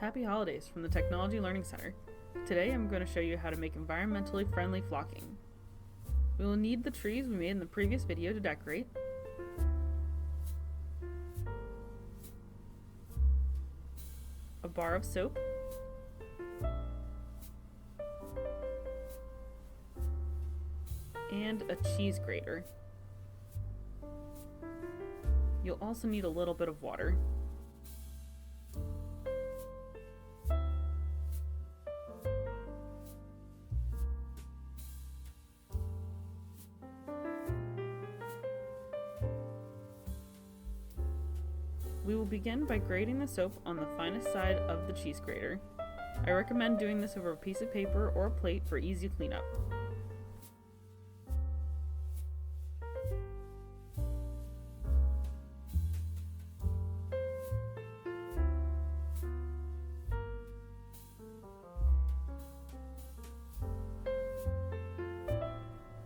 Happy holidays from the Technology Learning Center. Today I'm going to show you how to make environmentally friendly flocking. We will need the trees we made in the previous video to decorate, a bar of soap, and a cheese grater. You'll also need a little bit of water. We will begin by grating the soap on the finest side of the cheese grater. I recommend doing this over a piece of paper or a plate for easy cleanup.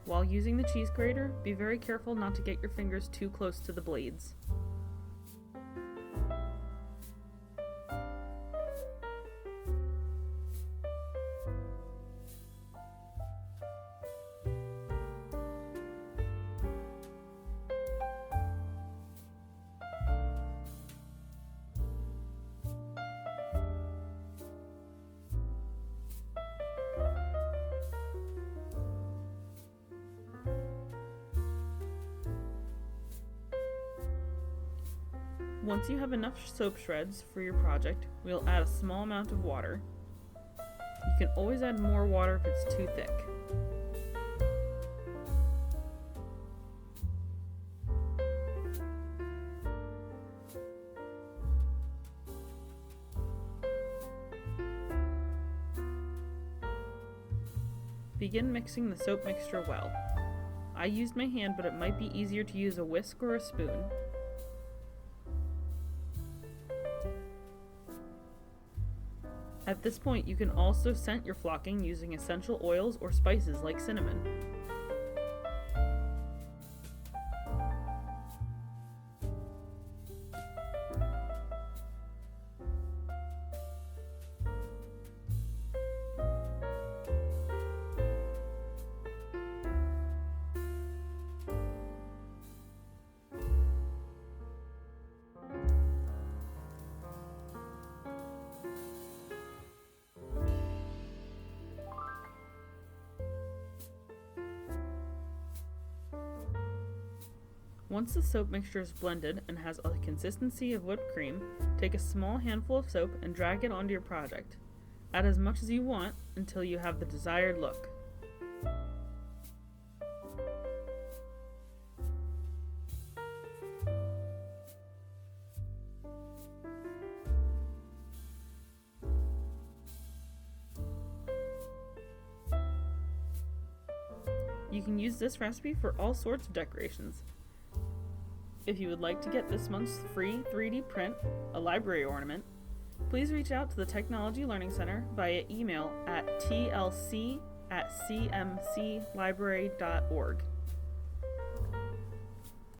While using the cheese grater, be very careful not to get your fingers too close to the blades. Once you have enough soap shreds for your project, we'll add a small amount of water. You can always add more water if it's too thick. Begin mixing the soap mixture well. I used my hand, but it might be easier to use a whisk or a spoon. At this point, you can also scent your flocking using essential oils or spices like cinnamon. Once the soap mixture is blended and has a consistency of whipped cream, take a small handful of soap and drag it onto your project. Add as much as you want until you have the desired look. You can use this recipe for all sorts of decorations. If you would like to get this month's free 3D print, a library ornament, please reach out to the Technology Learning Center via email at tlc@cmclibrary.org.